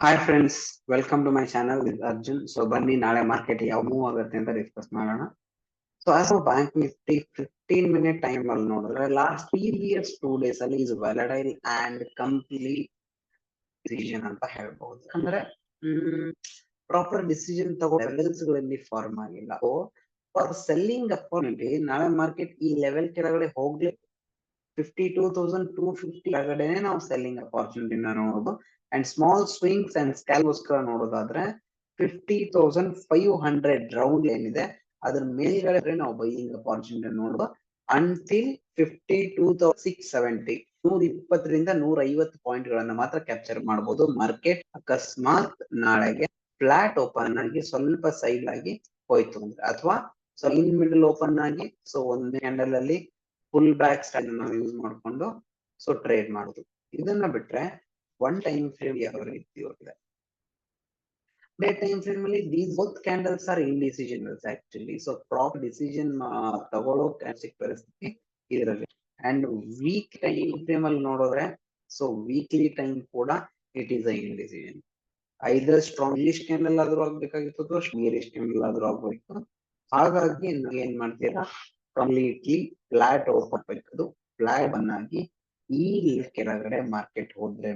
Hi friends, welcome to my channel with Arjun. So ಬನ್ನಿ ನಾಳೆ market ಯಾವ ಮೂವ್ ಆಗುತ್ತೆ ಅಂತ ಡಿಸ್ಕಸ್ ಮಾಡೋಣ. So as bank Nifty 15 minute time ಅಲ್ಲಿ ನೋಡಿದ್ರೆ ಲಾಸ್ಟ್ ಪ್ರೀವಿಯಸ್ 2 ಡೇಸ್ ಅಲ್ಲಿ is volatile and complete decision ಅಂತ ಹೇಳ್ಬಹುದು. ಅಂದ್ರೆ ಪ್ರಾಪರ್ ಡಿಸಿಷನ್ ತಗೋ ಲೆವೆಲ್ಸ್ ಗಳಲ್ಲಿ ಫಾರ್ಮ್ ಆಗಿಲ್ಲ. ಸೊ ಫಾರ್ ಸೆಲ್ಲಿಂಗ್ ಅಪರ್ಚುನಿಟಿ ನಾಳೆ ಮಾರ್ಕೆಟ್ ಈ ಲೆವೆಲ್ ಕೆಳಗಡೆ ಹೋಗ್ಲಿ 52,250 ಕೆಳಗಡೆನೆ ನಾವು ಸೆಲ್ಲಿಂಗ್ ಅಪರ್ಚುನಿಟಿನ ನೋಡೋದು. ಅಂಡ್ ಸ್ಮಾಲ್ ಸ್ವಿಂಗ್ಸ್ ಅಂಡ್ ಸ್ಕ್ಯಾಲ್ಗೋಸ್ಕರ ನೋಡೋದಾದ್ರೆ 50,500 ರೌಂಡ್ ಏನಿದೆ ಅದ್ರ ಮೇಲ್ಗಡೆ ನಾವು ಬೈಯಿಂಗ್ ಅಪರ್ಚುನಿಟಿ ನೋಡೋದು ಅಂಟಿಲ್ 52,670 120ರಿಂದ 150 ಪಾಯಿಂಟ್ ಗಳನ್ನ ಮಾತ್ರ ಕ್ಯಾಪ್ಚರ್ ಮಾಡಬಹುದು. ಮಾರ್ಕೆಟ್ ಅಕಸ್ಮಾತ್ ನಾಳೆಗೆ ಫ್ಲಾಟ್ ಓಪನ್ ಆಗಿ ಸ್ವಲ್ಪ ಸೈಡ್ ಆಗಿ ಹೋಯ್ತು ಅಂದ್ರೆ, ಅಥವಾ ಇನ್ ಮಿಡಲ್ ಓಪನ್ ಆಗಿ ಸೊ ಒಂದು ಕ್ಯಾಂಡಲ್ ಅಲ್ಲಿ ಫುಲ್ ಬ್ಯಾಕ್ ಸ್ಟೈಲ್ ನಾವು ಯೂಸ್ ಮಾಡ್ಕೊಂಡು ಸೊ ಟ್ರೇಡ್ ಮಾಡುದು. ಇದನ್ನ ಬಿಟ್ರೆ ಒನ್ ಟೈಮ್ ಫ್ರೇಮ್ ಯಾವ ರೀತಿ ಹೋಗಿದೆ, ಡೇ ಟೈಮ್ ಫ್ರೇಮ್ ಅಲ್ಲಿ these both candles are indecisionals actually. So proper decision ತಗೊಳ್ಳೋ ಪರಿಸ್ಥಿತಿ ಇದರಲ್ಲಿ. ಅಂಡ್ ವೀಕ್ ಟೈಮ್ ಫ್ರೇಮ್ ಅಲ್ಲಿ ನೋಡಿದ್ರೆ ಸೊ ವೀಕ್ಲಿ ಟೈಮ್ ಕೂಡ it is a indecision. Either strong English candle ಆದ್ರೂ ಆಗ್ಬೇಕಾಗಿತ್ತು ಅಥವಾ ಸ್ಮೀರಿಶ್ ಕ್ಯಾಂಡಲ್ ಆದ್ರೂ ಆಗ್ಬೇಕು. ಹಾಗಾಗಿ ಏನ್ ಮಾಡ್ತೀರಾ, ಕಂಪ್ಲೀಟ್ಲಿ ಫ್ಲಾಟ್ ಓಪನ್ ಬೇಕದು ಫ್ಲಾಟ್ ಆಗಿ ಈ ಕೆಳಗಡೆ ಮಾರ್ಕೆಟ್ ಹೋದ್ರೆ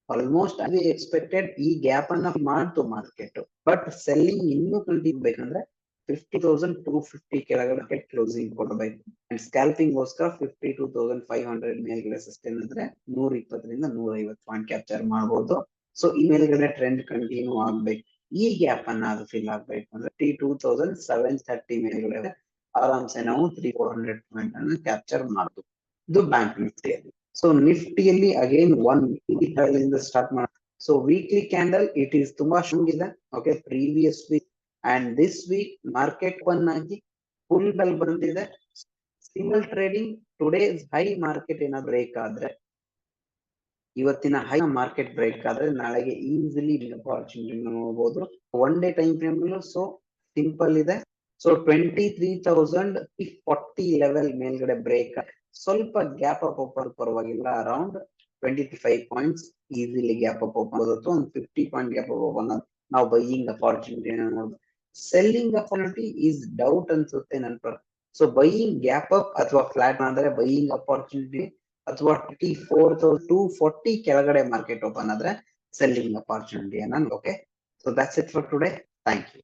ಆಲ್ಮೋಸ್ಟ್ ಅದೇ ಎಕ್ಸ್ಪೆಕ್ಟೆಡ್ ಈ ಗ್ಯಾಪ್ ಅನ್ನ ಮಾಡ್ತು ಮಾರ್ಕೆಟ್. ಬಟ್ ಸೆಲ್ಲಿಂಗ್ ಇನ್ನೂ ಕಂಟಿನ್ಯೂ ಬೇಕಂದ್ರೆ 50,250 ಕೆಳಗಡೆ ಕ್ಲೋಸಿಂಗ್ ಕೊಡಬೇಕು. ಅಂಡ್ ಸ್ಕ್ಯಾಲ್ಪಿಂಗ್ ಗೋಸ್ಕರ 52,500 ಮೇಲ್ಗಡೆ ಸಸ್ಟೈನ್ ಅಂದ್ರೆ 120ರಿಂದ 150 ಪಾಯಿಂಟ್ ಕ್ಯಾಪ್ಚರ್ ಮಾಡಬಹುದು. ಸೊ ಈ ಮೇಲ್ಗಡೆ ಟ್ರೆಂಡ್ ಕಂಟಿನ್ಯೂ ಆಗ್ಬೇಕು. ಈ ಗ್ಯಾಪ್ ಅನ್ನ ಅದು ಫಿಲ್ ಆಗ್ಬೇಕು ಅಂದ್ರೆ 52,730 ಮೇಲ್ಗಡೆ ಆರಾಮ್ಸೆ ನಾವು 300-400 ಪಾಯಿಂಟ್ ಅನ್ನು ಕ್ಯಾಪ್ಚರ್ ಮಾಡ್ತೀವಿ. ಇದು ಬ್ಯಾಂಕ್ ನಿಫ್ಟಿಯಲ್ಲಿ. ಸೊ ನಿಫ್ಟಿಯಲ್ಲಿ ಅಗೇನ್ ಒನ್ ಸ್ಟಾರ್ಟ್ ಮಾಡ. So weekly candle it is ತುಂಬಾ ಸ್ಟ್ರಾಂಗ್ ಇದೆ. Okay, previous week and this week market one ಆಗಿ ಫುಲ್ ಬೆಲ್ ಬಂದಿದೆ. Single trading today high market ಏನಾದ್ರು ಬ್ರೇಕ್ ಆದ್ರೆ, ಇವತ್ತಿನ ಹೈ ಮಾರ್ಕೆಟ್ ಬ್ರೇಕ್ ಆದ್ರೆ ನಾಳೆಗೆ ಈಸಿಲಿ ಅಪರ್ಚುನಿಟಿ ನೋಡಬಹುದು. One day time frame so simple ಇದೆ. ಸೊ 23,040 ಲೆವೆಲ್ ಮೇಲ್ಗಡೆ ಬ್ರೇಕ್, ಸ್ವಲ್ಪ ಗ್ಯಾಪ್ ಅಪ್ ಓಪನ್ ಪರವಾಗಿಲ್ಲ, around 25 points easily gap up open ಆಗುತ್ತೆ. ಒಂದು 50 ಪಾಯಿಂಟ್ ಗ್ಯಾಪ್ ಅಪ್ ಓಪನ್ ನಾವು ಬೈಯಿಂಗ್ ಅಪರ್ಚುನಿಟಿ ನೋಡೋದು. ಸೆಲ್ಲಿಂಗ್ ಅಪರ್ಚುನಿಟಿ ಈಸ್ ಡೌಟ್ ಅನ್ಸುತ್ತೆ ನನ್ನ ಪ್ರಕಾರ. ಸೊ ಬೈಯಿಂಗ್ ಗ್ಯಾಪ್ ಅಪ್ ಅಥವಾ ಫ್ಲಾಟ್ ಆದ್ರೆ ಬೈಯಿಂಗ್ ಅಪರ್ಚುನಿಟಿ, ಅಥವಾ 24,240 ಕೆಳಗಡೆ ಮಾರ್ಕೆಟ್ ಓಪನ್ ಆದ್ರೆ selling opportunity. Okay, so that's it for today. Thank you.